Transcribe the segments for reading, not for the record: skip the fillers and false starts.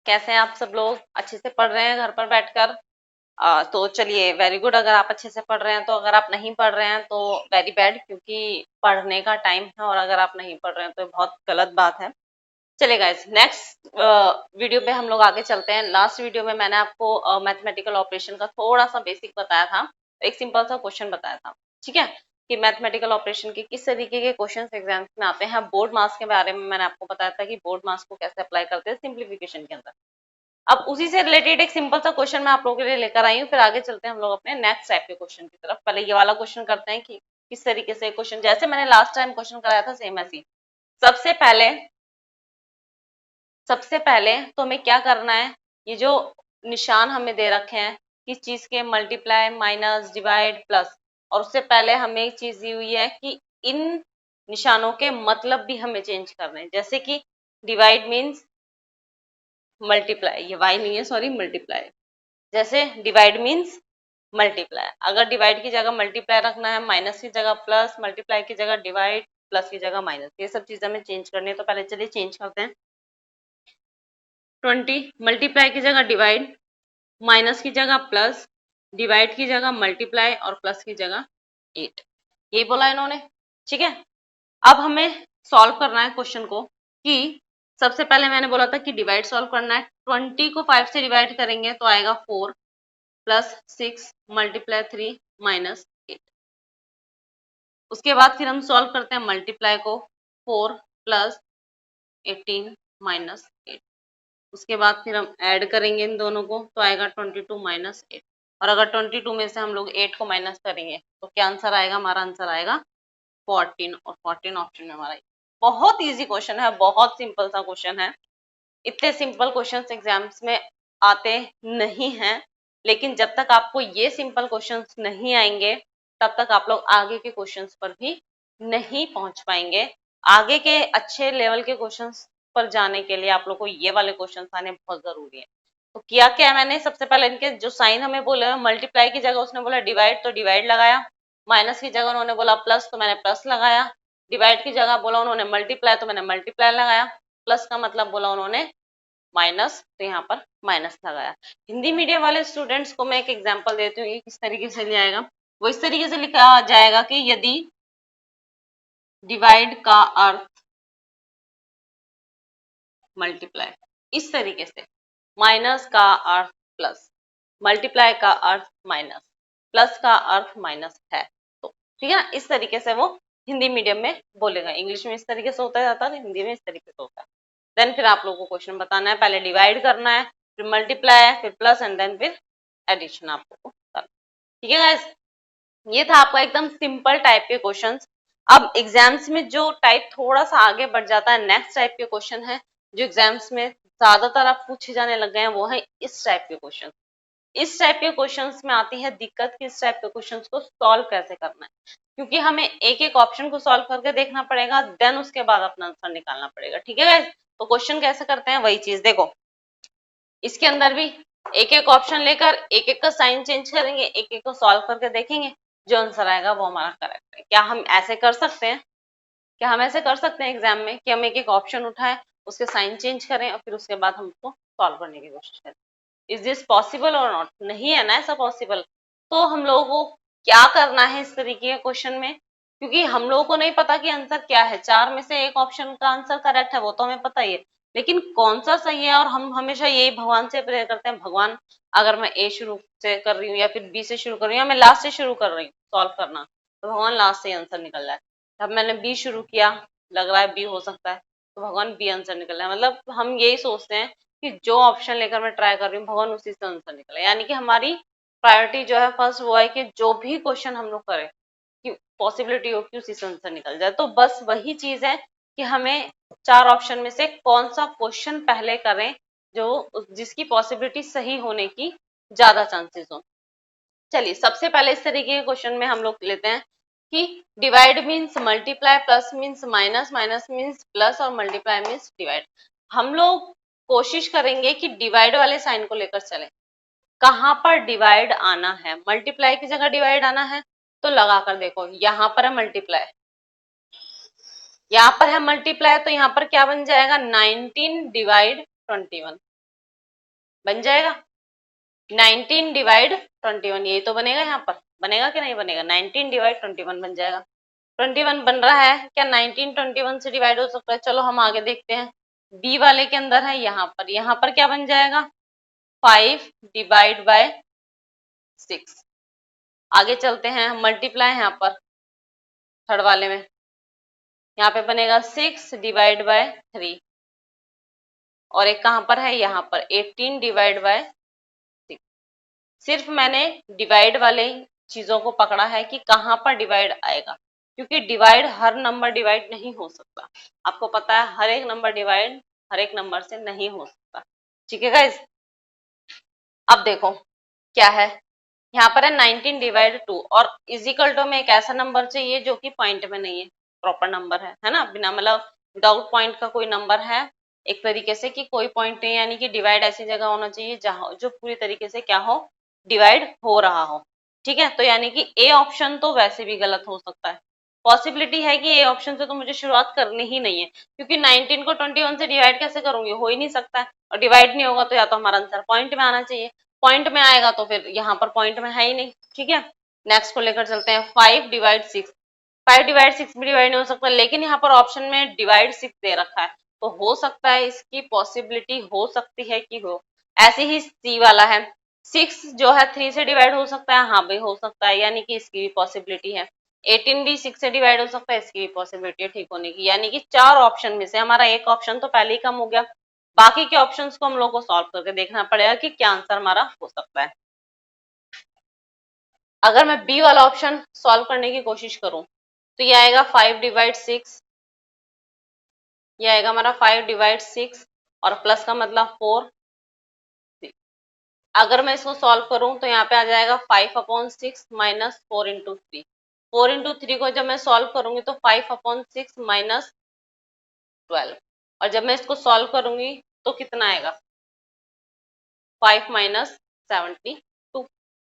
कैसे हैं आप सब लोग? अच्छे से पढ़ रहे हैं घर पर बैठकर? तो चलिए, वेरी गुड। अगर आप अच्छे से पढ़ रहे हैं तो, अगर आप नहीं पढ़ रहे हैं तो वेरी बैड, क्योंकि पढ़ने का टाइम है और अगर आप नहीं पढ़ रहे हैं तो बहुत गलत बात है। चलिए गाइस, नेक्स्ट वीडियो पे हम लोग आगे चलते हैं। लास्ट वीडियो में मैंने आपको मैथमेटिकल ऑपरेशन का थोड़ा सा बेसिक बताया था, एक सिंपल सा क्वेश्चन बताया था, ठीक है, कि मैथमेटिकल ऑपरेशन के किस तरीके के क्वेश्चन एग्जाम्स में आते हैं। बोर्ड मास के बारे में मैंने आपको बताया था कि बोर्ड मास को कैसे अप्लाई करते हैं सिंप्लीफिकेशन के अंदर। अब उसी से रिलेटेड एक सिंपल सा क्वेश्चन मैं आप लोगों के लिए लेकर आई हूँ, फिर आगे चलते हैं हम लोग अपने नेक्स्ट टाइप के क्वेश्चन की तरफ। पहले ये वाला क्वेश्चन करते हैं कि किस तरीके से क्वेश्चन, जैसे मैंने लास्ट टाइम क्वेश्चन कराया था सेम ऐसी। सबसे पहले तो हमें क्या करना है, ये जो निशान हमें दे रखे हैं किस चीज के, मल्टीप्लाई, माइनस, डिवाइड, प्लस, और उससे पहले हमें एक चीज दी हुई है कि इन निशानों के मतलब भी हमें चेंज करने हैं। जैसे कि डिवाइड मीन्स मल्टीप्लाई, ये वाई नहीं है, सॉरी, मल्टीप्लाई। जैसे डिवाइड मीन्स मल्टीप्लाई, अगर डिवाइड की जगह मल्टीप्लाई रखना है, माइनस की जगह प्लस, मल्टीप्लाई की जगह डिवाइड, प्लस की जगह माइनस, ये सब चीजें हमें चेंज करनी है। तो पहले चलिए चेंज करते हैं। 20 मल्टीप्लाई की जगह डिवाइड, माइनस की जगह प्लस, डिवाइड की जगह मल्टीप्लाई और प्लस की जगह 8, ये बोला इन्होंने, ठीक है। अब हमें सॉल्व करना है क्वेश्चन को, कि सबसे पहले मैंने बोला था कि डिवाइड सॉल्व करना है। 20 को 5 से डिवाइड करेंगे तो आएगा 4 प्लस 6 मल्टीप्लाई 3 माइनस 8। उसके बाद फिर हम सॉल्व करते हैं मल्टीप्लाई को, 4 प्लस 18 माइनस 8। उसके बाद फिर हम ऐड करेंगे इन दोनों को तो आएगा 22 माइनस 8। और अगर 22 में से हम लोग 8 को माइनस करेंगे तो क्या आंसर आएगा? हमारा आंसर आएगा 14, और 14 ऑप्शन में हमारा। बहुत इजी क्वेश्चन है, बहुत सिंपल सा क्वेश्चन है। इतने सिंपल क्वेश्चंस एग्जाम्स में आते नहीं हैं, लेकिन जब तक आपको ये सिंपल क्वेश्चंस नहीं आएंगे तब तक आप लोग आगे के क्वेश्चंस पर भी नहीं पहुंच पाएंगे। आगे के अच्छे लेवल के क्वेश्चंस पर जाने के लिए आप लोग को ये वाले क्वेश्चंस आने बहुत जरूरी है। तो किया क्या मैंने, सबसे पहले इनके जो साइन हमें बोले, मल्टीप्लाई की जगह उसने बोला डिवाइड तो डिवाइड लगाया, माइनस की जगह उन्होंने बोला प्लस तो मैंने प्लस लगाया, डिवाइड की जगह बोला उन्होंने मल्टीप्लाई तो मैंने मल्टीप्लाई लगाया, प्लस का मतलब बोला उन्होंने माइनस तो यहाँ पर माइनस लगाया। हिंदी मीडियम वाले स्टूडेंट्स को मैं एक एग्जांपल देती हूँ, ये किस तरीके से लिया जाएगा। वो इस तरीके से लिखा जाएगा कि यदि डिवाइड का अर्थ मल्टीप्लाई, इस तरीके से, माइनस का अर्थ प्लस, मल्टीप्लाई का अर्थ माइनस, प्लस का अर्थ माइनस है, तो ठीक है ना, इस तरीके से वो हिंदी मीडियम में बोलेगा। इंग्लिश में इस तरीके से होता जाता है, हिंदी में इस तरीके से होता है। देन फिर आप लोगों को क्वेश्चन बताना है, पहले डिवाइड करना है, फिर मल्टीप्लाई है, फिर प्लस एंड देन फिर एडिशन आप लोगों को करना, ठीक है गाइस। ये था आपका एकदम सिंपल टाइप के क्वेश्चंस। अब एग्जाम्स में जो टाइप थोड़ा सा आगे बढ़ जाता है, नेक्स्ट टाइप के क्वेश्चन है जो एग्जाम्स में ज्यादातर आप पूछे जाने लग गए हैं, वो है इस टाइप के क्वेश्चन। इस टाइप के क्वेश्चंस में आती है दिक्कत कि इस टाइप के क्वेश्चंस को सॉल्व कैसे करना है, क्योंकि हमें एक एक ऑप्शन को सॉल्व करके देखना पड़ेगा, देन उसके बाद अपना आंसर निकालना पड़ेगा, ठीक है गाइस। तो क्वेश्चन कैसे करते हैं वही चीज देखो, इसके अंदर भी एक एक ऑप्शन लेकर एक एक का साइन चेंज करेंगे, एक एक को सॉल्व करके देखेंगे, जो आंसर आएगा वो हमारा करेक्ट है। क्या हम ऐसे कर सकते हैं? क्या हम ऐसे कर सकते हैं एग्जाम में कि हम एक एक ऑप्शन उठाएं, उसके साइन चेंज करें और फिर उसके बाद हम उसको सॉल्व करने की कोशिश करें? इज दिस पॉसिबल और नॉट? नहीं है ना ऐसा पॉसिबल। तो हम लोगों को क्या करना है इस तरीके के क्वेश्चन में, क्योंकि हम लोगों को नहीं पता कि आंसर क्या है, चार में से एक ऑप्शन का आंसर करेक्ट है वो तो हमें पता ही है, लेकिन कौन सा सही है, और हम हमेशा यही भगवान से प्रेयर करते हैं, भगवान अगर मैं ए शुरू से कर रही हूँ या फिर बी से शुरू कर रही हूँ या मैं लास्ट से शुरू कर रही हूँ सॉल्व करना, तो भगवान लास्ट से आंसर निकल जाए। अब मैंने बी शुरू किया, लग रहा है बी हो सकता है, तो भगवान बी आंसर निकल जाए। मतलब हम यही सोचते हैं कि जो ऑप्शन लेकर मैं ट्राई कर रही हूँ भगवान उसी से आंसर निकले, यानी कि हमारी प्रायोरिटी जो है फर्स्ट वो है कि जो भी क्वेश्चन हम लोग करें कि पॉसिबिलिटी हो कि उसी से आंसर निकल जाए। तो बस वही चीज है कि हमें चार ऑप्शन में से कौन सा क्वेश्चन पहले करें जो जिसकी पॉसिबिलिटी सही होने की ज्यादा चांसेस हो। चलिए सबसे पहले इस तरीके के क्वेश्चन में हम लोग लेते हैं कि divide means multiply, plus means minus, minus means plus और मल्टीप्लाई मीन्स डिवाइड। हम लोग कोशिश करेंगे कि डिवाइड वाले साइन को लेकर चले। कहाँ पर डिवाइड आना है? मल्टीप्लाई की जगह डिवाइड आना है तो लगा कर देखो, यहाँ पर है मल्टीप्लाई, यहाँ पर है मल्टीप्लाई, तो यहाँ पर क्या बन जाएगा, 19 डिवाइड 21 बन जाएगा। 19 डिवाइड 21 यही तो बनेगा, यहाँ पर बनेगा कि नहीं बनेगा, 19 डिवाइड 21 बन जाएगा। 21 बन रहा है क्या, 19 21 से डिवाइड हो सकता है। चलो हम आगे देखते हैं, बी वाले के अंदर है, यहाँ पर क्या बन जाएगा, 5 डिवाइड बाय 6। आगे चलते हैं, मल्टीप्लाई यहाँ पर थर्ड वाले में, यहाँ पे बनेगा 6 डिवाइड बाय 3, और एक कहां पर है, यहाँ पर 18 डिवाइड बाय 6। सिर्फ मैंने डिवाइड वाले चीजों को पकड़ा है कि कहां पर डिवाइड आएगा, क्योंकि डिवाइड हर नंबर डिवाइड नहीं हो सकता, आपको पता है हर एक नंबर डिवाइड हर एक नंबर से नहीं हो सकता। ठीक है गाइज, अब देखो क्या है, यहाँ पर है 19 डिवाइड 2, और इजिकल टू में एक ऐसा नंबर चाहिए जो कि पॉइंट में नहीं है, प्रॉपर नंबर है ना, बिना मतलब विदाउट पॉइंट का कोई नंबर है एक तरीके से कि कोई पॉइंट नहीं, यानी कि डिवाइड ऐसी जगह होना चाहिए जहां जो पूरी तरीके से क्या हो, डिवाइड हो रहा हो। ठीक है, तो यानी कि ए ऑप्शन तो वैसे भी गलत हो सकता है, पॉसिबिलिटी है कि ए ऑप्शन से तो मुझे शुरुआत करनी ही नहीं है, क्योंकि 19 को 21 से डिवाइड कैसे करूंगी, हो ही नहीं सकता है, और डिवाइड नहीं होगा तो या तो हमारा आंसर पॉइंट में आना चाहिए, पॉइंट में आएगा तो फिर यहाँ पर पॉइंट में है ही नहीं। ठीक है, नेक्स्ट को लेकर चलते हैं, 5 डिवाइड 6। 5 डिवाइड 6 भी डिवाइड नहीं हो सकता, लेकिन यहाँ पर ऑप्शन में डिवाइड 6 दे रखा है, तो हो सकता है, इसकी पॉसिबिलिटी हो सकती है कि हो। ऐसे ही सी वाला है, 6 जो है 3 से डिवाइड हो सकता है, हाँ भाई हो सकता है, यानी कि इसकी भी पॉसिबिलिटी है। 18 भी 6 से डिवाइड हो सकता है, इसकी भी पॉसिबिलिटी है ठीक होने की, यानी कि 4 ऑप्शन में से हमारा एक ऑप्शन तो पहले ही कम हो गया, बाकी के ऑप्शंस को हम लोग को सॉल्व करके देखना पड़ेगा कि क्या आंसर हमारा हो सकता है। अगर मैं बी वाला ऑप्शन सॉल्व करने की कोशिश करूं तो ये आएगा 5 डिवाइड 6, ये आएगा हमारा 5 डिवाइड 6, और प्लस का मतलब 4। अगर मैं इसको सॉल्व करूं तो यहाँ पे आ जाएगा 5/6 माइनस 4/3। 4/3 को जब मैं सॉल्व करूंगी तो 5/6 माइनस 12, और जब मैं इसको सॉल्व करूंगी तो कितना आएगा, 5 माइनस 72,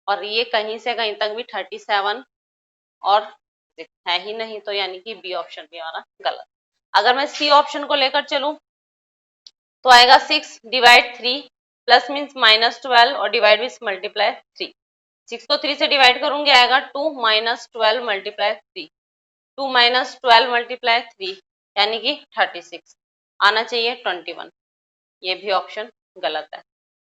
और ये कहीं से कहीं तक भी 37 और है ही नहीं, तो यानी कि बी ऑप्शन भी हमारा गलत। अगर मैं सी ऑप्शन को लेकर चलूं तो आएगा 6 डिवाइड 3 प्लस मीन्स माइनस 12, और डिवाइड मीन्स मल्टीप्लाई 3। 6 को 3 से डिवाइड करूंगी आएगा 2 माइनस 12 मल्टीप्लाई 3, 2 माइनस 12 मल्टीप्लाई 3 यानी कि 36, आना चाहिए 21, ये भी ऑप्शन गलत है।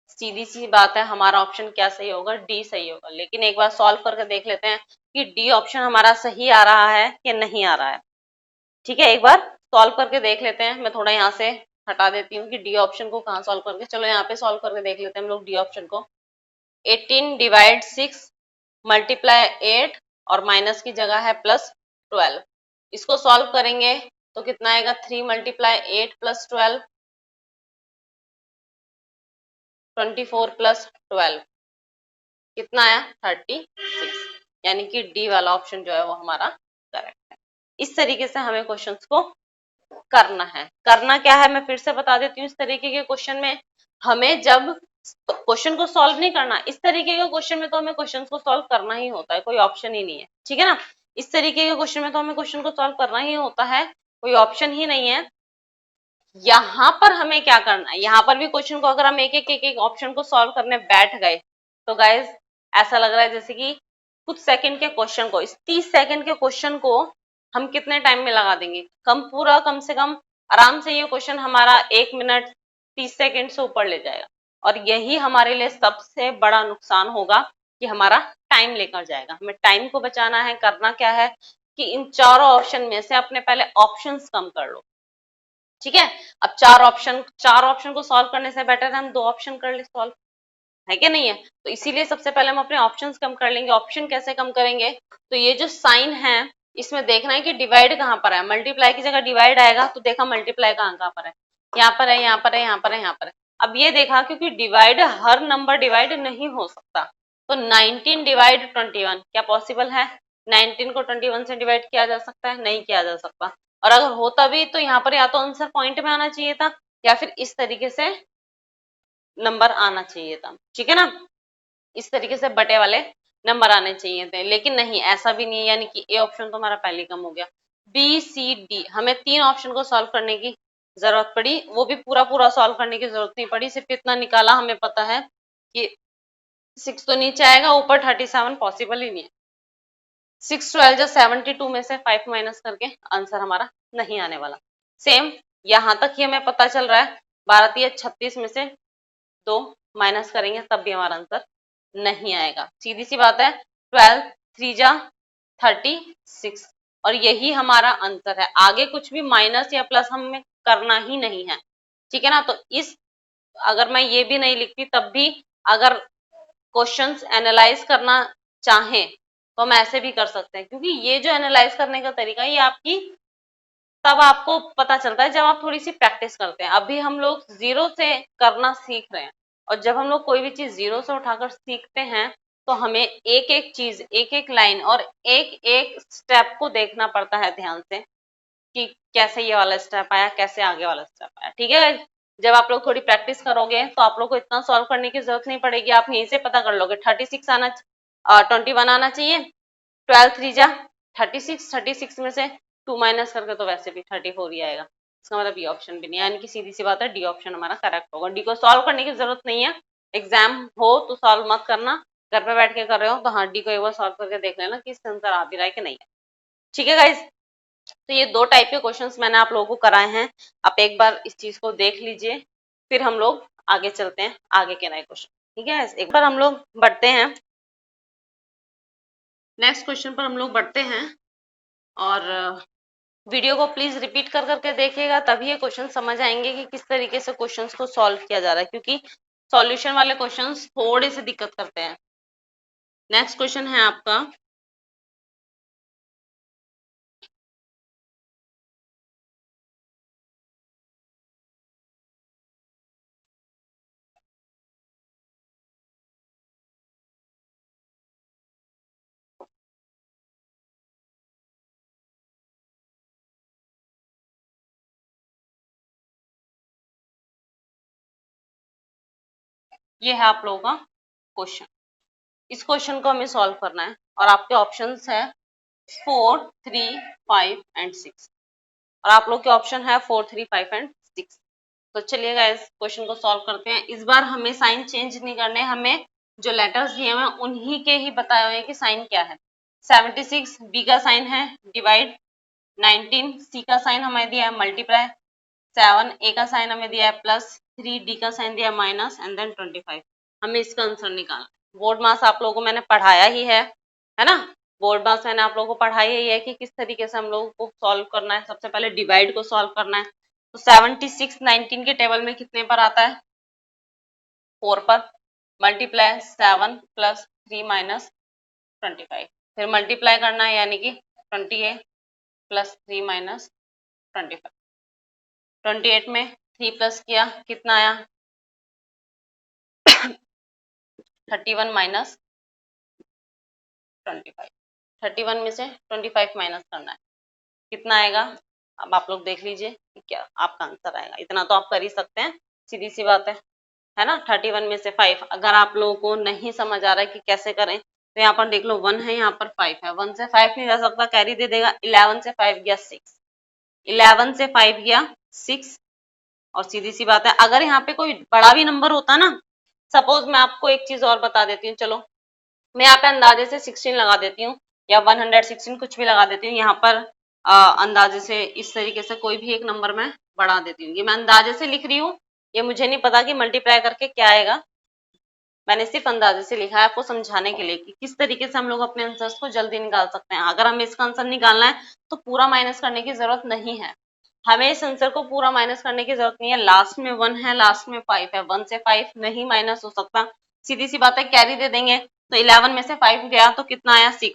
सीधी सी बात है, हमारा ऑप्शन क्या सही होगा, डी सही होगा, लेकिन एक बार सॉल्व करके देख लेते हैं कि डी ऑप्शन हमारा सही आ रहा है कि नहीं आ रहा है। ठीक है, एक बार सॉल्व करके देख लेते हैं, मैं थोड़ा यहाँ से हटा देती हूँ कि डी ऑप्शन को कहाँ सॉल्व करके, चलो यहाँ पे सॉल्व करके देख लेते हैं हम लोग डी ऑप्शन को। 18 डिवाइड 6 मल्टीप्लाई 8, और माइनस की जगह है प्लस 12, इसको सॉल्व करेंगे तो कितना आएगा, 3 मल्टीप्लाई 8 प्लस 12, 24 प्लस 12 कितना आया, 36, यानी कि डी वाला ऑप्शन जो है वो हमारा करेक्ट है। इस तरीके से हमें क्वेश्चंस को करना है। करना क्या है मैं फिर से बता देती हूँ, इस तरीके के क्वेश्चन में हमें जब क्वेश्चन को सॉल्व नहीं करना, इस तरीके के क्वेश्चन में तो हमें क्वेश्चन को सॉल्व करना ही होता है, कोई ऑप्शन ही नहीं है। ठीक है ना, इस तरीके के क्वेश्चन में तो हमें क्वेश्चन को सॉल्व करना ही होता है, कोई ऑप्शन ही नहीं है। यहाँ पर हमें क्या करना है, यहाँ पर भी क्वेश्चन को अगर हम एक ऑप्शन को सॉल्व करने बैठ गए तो गाइज ऐसा लग रहा है जैसे कि कुछ सेकंड के क्वेश्चन को, इस 30 सेकंड के क्वेश्चन को हम कितने टाइम में लगा देंगे, कम से कम आराम से ये क्वेश्चन हमारा 1 मिनट 30 सेकंड से ऊपर ले जाएगा, और यही हमारे लिए सबसे बड़ा नुकसान होगा कि हमारा टाइम लेकर जाएगा। हमें टाइम को बचाना है, करना क्या है कि इन चारों ऑप्शन में से अपने पहले ऑप्शंस कम कर लो। ठीक है, अब चार ऑप्शन को सॉल्व करने से बेटर है हम 2 ऑप्शन कर ले सॉल्व, है क्या नहीं है, तो इसीलिए सबसे पहले हम अपने ऑप्शंस कम कर लेंगे। ऑप्शन कैसे कम करेंगे, तो ये जो साइन है इसमें देखना है कि डिवाइड कहाँ पर है, मल्टीप्लाई की जगह डिवाइड आएगा, तो देखा मल्टीप्लाई कहाँ पर है, यहाँ पर है, यहाँ पर है, यहाँ पर है, यहाँ पर है। अब ये देखा क्योंकि डिवाइड हर नंबर डिवाइड नहीं हो सकता, तो 19 डिवाइड 21 क्या पॉसिबल है, 19 को 21 से डिवाइड किया जा सकता है, नहीं किया जा सकता, और अगर होता भी तो यहाँ पर या तो आंसर पॉइंट में आना चाहिए था या फिर इस तरीके से नंबर आना चाहिए था। ठीक है ना, इस तरीके से बटे वाले नंबर आने चाहिए थे, लेकिन नहीं, ऐसा भी नहीं है, यानी कि ए ऑप्शन तो हमारा पहले कम हो गया। बी सी डी, हमें 3 ऑप्शन को सॉल्व करने की जरूरत पड़ी, वो भी पूरा पूरा सॉल्व करने की जरूरत नहीं पड़ी, सिर्फ इतना निकाला हमें पता है कि 6 तो नीचे आएगा, ऊपर 37 पॉसिबल ही नहीं है। 6 12 जो 72 में से 5 माइनस करके आंसर हमारा नहीं आने वाला। सेम यहां तक ही हमें पता चल रहा है, 12 36 में से 2 माइनस करेंगे तब भी हमारा आंसर नहीं आएगा, सीधी सी बात है। 12 3 जा 36 और यही हमारा आंसर है, आगे कुछ भी माइनस या प्लस हमें करना ही नहीं है, ठीक है ना। तो इस अगर मैं ये भी नहीं लिखती तब भी अगर क्वेश्चंस एनालाइज करना चाहें तो हम ऐसे भी कर सकते हैं, क्योंकि ये जो एनालाइज करने का तरीका है ये आपकी तब आपको पता चलता है जब आप थोड़ी सी प्रैक्टिस करते हैं। अभी हम लोग जीरो से करना सीख रहे हैं, और जब हम लोग कोई भी चीज जीरो से उठाकर सीखते हैं तो हमें एक एक चीज, एक एक लाइन और एक एक स्टेप को देखना पड़ता है ध्यान से कि कैसे ये वाला स्टेप आया, कैसे आगे वाला स्टेप आया, ठीक है। जब आप लोग थोड़ी प्रैक्टिस करोगे तो आप लोग को इतना सॉल्व करने की जरूरत नहीं पड़ेगी, आप यहीं से पता कर लोगे 36 आना 21 आना चाहिए, 12 3 जा 36, 36 में से 2 माइनस करके तो वैसे भी 34 ही आएगा, इसका मतलब बी ऑप्शन भी नहीं है, यानी कि सीधी सी बात है डी ऑप्शन हमारा करेक्ट होगा। डी को सॉल्व करने की जरूरत नहीं है, एग्जाम हो तो सॉल्व मत करना, घर पे बैठ के कर रहे हो तो हाँ डी को एक बार सॉल्व करके देख लेना कि इसका आंसर आ भी रहा है कि नहीं है, ठीक है गाइज। तो ये 2 टाइप के क्वेश्चंस मैंने आप लोगों को कराए हैं, आप एक बार इस चीज को देख लीजिए, फिर हम लोग आगे चलते हैं आगे के नए क्वेश्चन, ठीक है। एक बार हम लोग बढ़ते हैं नेक्स्ट क्वेश्चन पर, हम लोग बढ़ते हैं और वीडियो को प्लीज रिपीट कर करके देखिएगा, तभी ये क्वेश्चन समझ आएंगे कि किस तरीके से क्वेश्चंस को सॉल्व किया जा रहा है, क्योंकि सॉल्यूशन वाले क्वेश्चंस थोड़े से दिक्कत करते हैं। नेक्स्ट क्वेश्चन है आपका ये है आप लोगों का क्वेश्चन, इस क्वेश्चन को हमें सॉल्व करना है और आपके ऑप्शंस है 4 3 5 एंड 6 और आप लोग के ऑप्शन है 4 3 5 एंड 6। तो चलिए गाइस क्वेश्चन को सॉल्व करते हैं। इस बार हमें साइन चेंज नहीं करने, हमें जो लेटर्स दिए हुए हैं उन्हीं के ही बताए हुए हैं कि साइन क्या है। 76 बी का साइन है डिवाइड, 19 सी का साइन हमें दिया है मल्टीप्लाई, 7 ए का साइन हमें दिया है प्लस, 3 डी का साइन दिया है माइनस एंड देन 25। हमें इसका आंसर निकालना है। बोर्ड मास आप लोगों को मैंने पढ़ाया ही है ना। बोर्ड मास मैंने आप लोगों को पढ़ाया ही है कि किस तरीके से हम लोगों को सॉल्व करना है। सबसे पहले डिवाइड को सॉल्व करना है, तो 76 19 के टेबल में कितने पर आता है 4 पर, मल्टीप्लाई 7 प्लस 3 माइनस 25, फिर मल्टीप्लाई करना है यानी कि 28 प्लस 3 माइनस 25, 28 में 3 प्लस किया कितना आया 31 माइनस 25, 31 में से 25 माइनस करना है कितना आएगा। अब आप लोग देख लीजिए कि क्या आपका आंसर आएगा, इतना तो आप कर ही सकते हैं, सीधी सी बात है ना। 31 में से 5, अगर आप लोगों को नहीं समझ आ रहा है कि कैसे करें तो यहाँ पर देख लो 1 है, यहाँ पर 5 है, 1 से 5 नहीं जा सकता, कैरी दे देगा, 11 से 5 गया 6, 11 से 5 गया 6। और सीधी सी बात है अगर यहाँ पे कोई बड़ा भी नंबर होता ना, सपोज मैं आपको एक चीज और बता देती हूँ, चलो मैं यहाँ पे अंदाजे से 16 लगा देती हूँ या 116 कुछ भी लगा देती हूँ, यहाँ पर अंदाजे से इस तरीके से कोई भी एक नंबर मैं बढ़ा देती हूँ, ये मैं अंदाजे से लिख रही हूँ, ये मुझे नहीं पता कि मल्टीप्लाई करके क्या आएगा, मैंने सिर्फ अंदाजे से लिखा है आपको समझाने के लिए कि किस तरीके से हम लोग अपने आंसर्स को जल्दी निकाल सकते हैं। अगर हमें इसका आंसर निकालना है तो पूरा माइनस करने की जरूरत नहीं है, हमें इस आंसर को पूरा माइनस करने की जरूरत नहीं है। लास्ट में 1 है, लास्ट में 5 है, 1 से 5 नहीं माइनस हो सकता, सीधी सी बात है कैरी दे देंगे, तो 11 में से 5 गया तो कितना आया 6,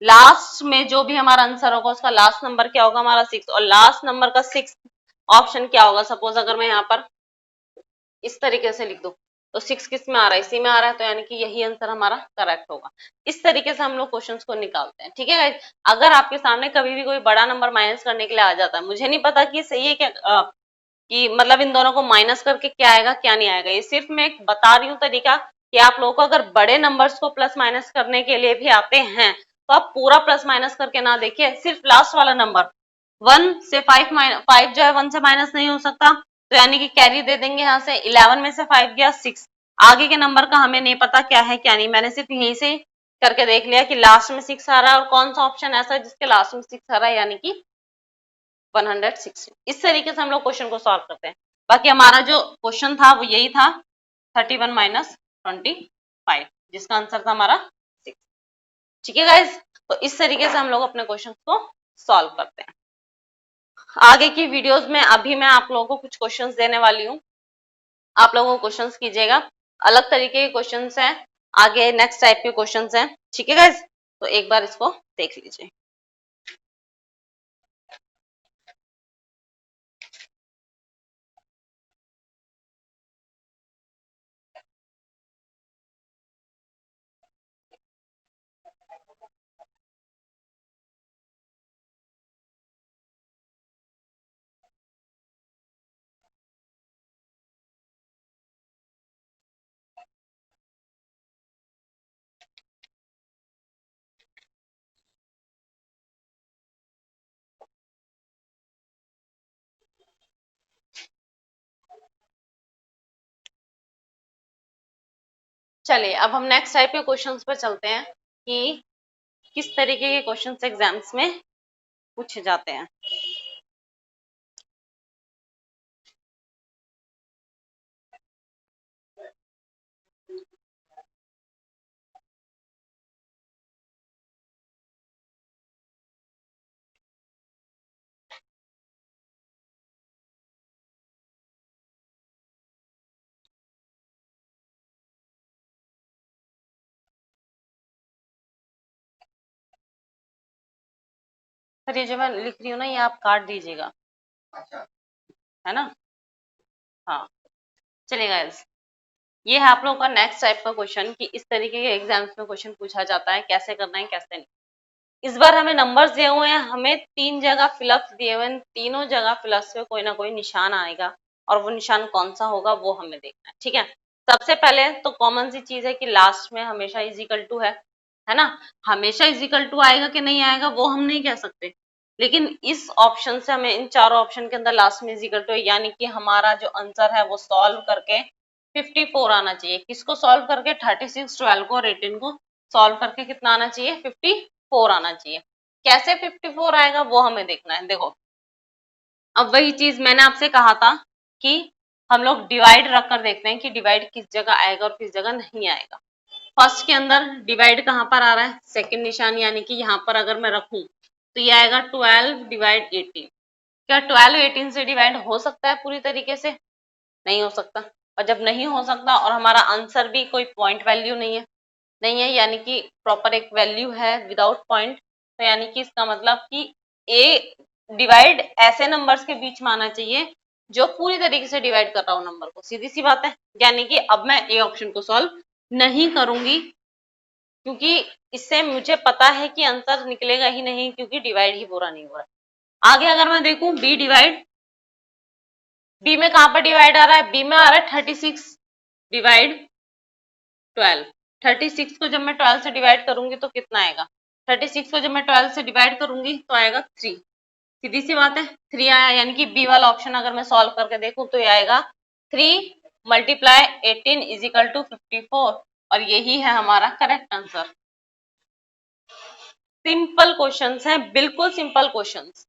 लास्ट में जो भी हमारा आंसर होगा उसका लास्ट नंबर क्या होगा हमारा 6, और लास्ट नंबर का 6 ऑप्शन क्या होगा। सपोज अगर मैं यहाँ पर इस तरीके से लिख दूं तो 6 किस में आ रहा है, इसी में आ रहा है, तो यानी कि यही आंसर हमारा करेक्ट होगा। इस तरीके से हम लोग क्वेश्चंस को निकालते हैं, ठीक है गाइस। अगर आपके सामने कभी भी कोई बड़ा नंबर माइनस करने के लिए आ जाता है, मुझे नहीं पता कि सही है क्या कि मतलब इन दोनों को माइनस करके क्या आएगा क्या नहीं आएगा, ये सिर्फ मैं एक बता रही हूँ तरीका कि आप लोगों को अगर बड़े नंबर्स को प्लस माइनस करने के लिए भी आते हैं तो आप पूरा प्लस माइनस करके ना देखिए, सिर्फ लास्ट वाला नंबर 1 से 5 जो है 1 से माइनस नहीं हो सकता, तो यानी कि कैरी दे देंगे यहाँ से। 11 में से 5 गया 6, आगे के नंबर का हमें नहीं पता क्या है क्या नहीं, मैंने सिर्फ यहीं से करके देख लिया कि लास्ट में 6 आ रहा है और कौन सा ऑप्शन ऐसा है जिसके लास्ट में 6 आ रहा है, यानी कि 160। इस तरीके से हम लोग क्वेश्चन को सॉल्व करते हैं। बाकी हमारा जो क्वेश्चन था वो यही था, 31 माइनस 25, जिसका आंसर था हमारा 6। ठीक है गाइज, तो इस तरीके से हम लोग अपने क्वेश्चन को सॉल्व करते हैं। आगे की वीडियोस में अभी मैं आप लोगों को कुछ क्वेश्चंस देने वाली हूँ, आप लोगों को क्वेश्चंस कीजिएगा, अलग तरीके के क्वेश्चंस हैं, आगे नेक्स्ट टाइप के क्वेश्चंस हैं। ठीक है गाइज, तो एक बार इसको देख लीजिए। चलिए अब हम नेक्स्ट टाइप के क्वेश्चंस पर चलते हैं कि किस तरीके के क्वेश्चंस एग्जाम्स में पूछे जाते हैं। सर ये जो मैं लिख रही हूँ ना, ये आप काट दीजिएगा, है ना। हाँ, चलिए गाइस, ये है आप लोगों का नेक्स्ट टाइप का क्वेश्चन कि इस तरीके के एग्जाम्स में क्वेश्चन पूछा जाता है, कैसे करना है कैसे नहीं। इस बार हमें नंबर्स दिए हुए हैं, हमें 3 जगह फिलअप्स दिए हुए हैं, तीनों जगह फिलअप्स पे कोई ना कोई निशान आएगा और वो निशान कौन सा होगा वो हमें देखना है। ठीक है, सबसे पहले तो कॉमन सी चीज है कि लास्ट में हमेशा इजिकल टू है ना। हमेशा इजिकल टू आएगा कि नहीं आएगा वो हम नहीं कह सकते, लेकिन इस ऑप्शन से हमें इन चारों ऑप्शन के अंदर लास्ट में इजिकल टू, यानी कि हमारा जो आंसर है वो सॉल्व करके 54 आना चाहिए। किसको सॉल्व करके? 36, 12 को और 18 को सॉल्व करके कितना आना चाहिए? 54 आना चाहिए। कैसे 54 आएगा वो हमें देखना है। देखो, अब वही चीज मैंने आपसे कहा था कि हम लोग डिवाइड रख कर देखते हैं कि डिवाइड किस जगह आएगा और किस जगह नहीं आएगा। फर्स्ट के अंदर डिवाइड कहाँ पर आ रहा है? सेकंड निशान, यानी कि यहाँ पर अगर मैं रखूं तो ये आएगा 12 डिवाइड 18। क्या 12 18 से डिवाइड हो सकता है पूरी तरीके से? नहीं हो सकता। और जब नहीं हो सकता और हमारा आंसर भी कोई पॉइंट वैल्यू नहीं है, यानी कि प्रॉपर एक वैल्यू है विदाउट पॉइंट, तो यानी कि इसका मतलब कि ए डिवाइड ऐसे नंबर्स के बीच में आना चाहिए जो पूरी तरीके से डिवाइड कर रहा हूं नंबर को। सीधी सी बात है, यानी कि अब मैं ए ऑप्शन को सॉल्व नहीं करूंगी, क्योंकि इससे मुझे पता है कि आंसर निकलेगा ही नहीं, क्योंकि डिवाइड ही पूरा नहीं हो रहा। आगे अगर मैं देखूं बी डिवाइड, बी में कहां पर डिवाइड आ रहा है? बी में आ रहा है 36 डिवाइड 12। 36 को जब मैं 12 से डिवाइड करूंगी तो कितना आएगा? 36 को जब मैं 12 से डिवाइड करूंगी तो आएगा 3। सीधी सी बात है, 3 आया, यानी कि बी वाला ऑप्शन अगर मैं सॉल्व करके देखूं तो ये आएगा 3 मल्टीप्लाई 18 इज इक्वल टू 54, और यही है हमारा करेक्ट आंसर। सिंपल क्वेश्चंस हैं, बिल्कुल सिंपल क्वेश्चंस।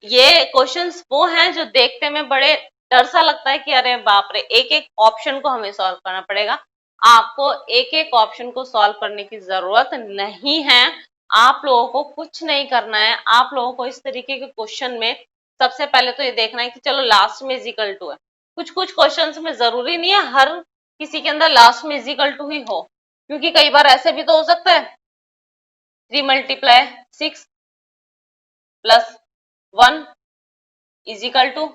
ये क्वेश्चंस वो हैं जो देखने में बड़े डर सा लगता है कि अरे बाप रे, एक एक ऑप्शन को हमें सॉल्व करना पड़ेगा। आपको एक एक ऑप्शन को सॉल्व करने की जरूरत नहीं है। आप लोगों को कुछ नहीं करना है, आप लोगों को इस तरीके के क्वेश्चन में सबसे पहले तो ये देखना है कि चलो लास्ट में इजिकल टू है। कुछ कुछ क्वेश्चन में जरूरी नहीं है हर किसी के अंदर लास्ट में इजिकल टू ही हो, क्योंकि कई बार ऐसे भी तो हो सकता है 3 multiply 6 plus 1 is equal to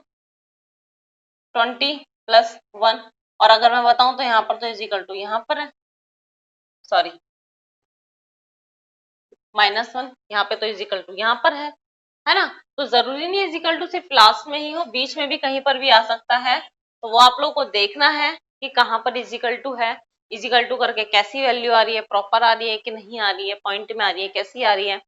20 plus 1, और अगर मैं बताऊं तो यहाँ पर तो इज इक्वल टू यहाँ पर है, सॉरी -1, यहाँ पे तो इज इक्वल टू यहाँ पर है ना। तो जरूरी नहीं है इज इक्वल टू सिर्फ लास्ट में ही हो, बीच में भी कहीं पर भी आ सकता है। तो वो आप लोग को देखना है कि कहाँ पर इज इक्वल टू है, इज इक्वल टू करके कैसी वैल्यू आ रही है, प्रॉपर आ रही है कि नहीं आ रही है, पॉइंट में आ रही है, कैसी आ रही है।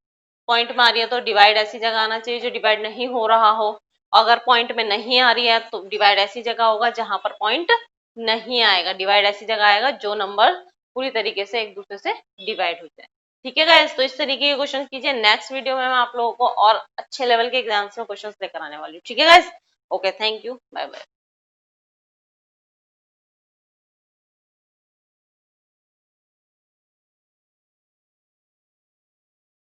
पॉइंट में आ रही है तो डिवाइड ऐसी जगह आना चाहिए जो डिवाइड नहीं हो रहा हो। अगर पॉइंट में नहीं आ रही है तो डिवाइड ऐसी जगह होगा जहां पर पॉइंट नहीं आएगा। डिवाइड ऐसी जगह आएगा जो नंबर पूरी तरीके से एक दूसरे से डिवाइड हो जाए। ठीक है गाइस, तो इस तरीके के क्वेश्चन कीजिए। नेक्स्ट वीडियो में मैं आप लोगों को और अच्छे लेवल के एग्जाम्स में क्वेश्चन लेकर आने वाली हूँ। ठीक है guys, okay, thank you, bye bye.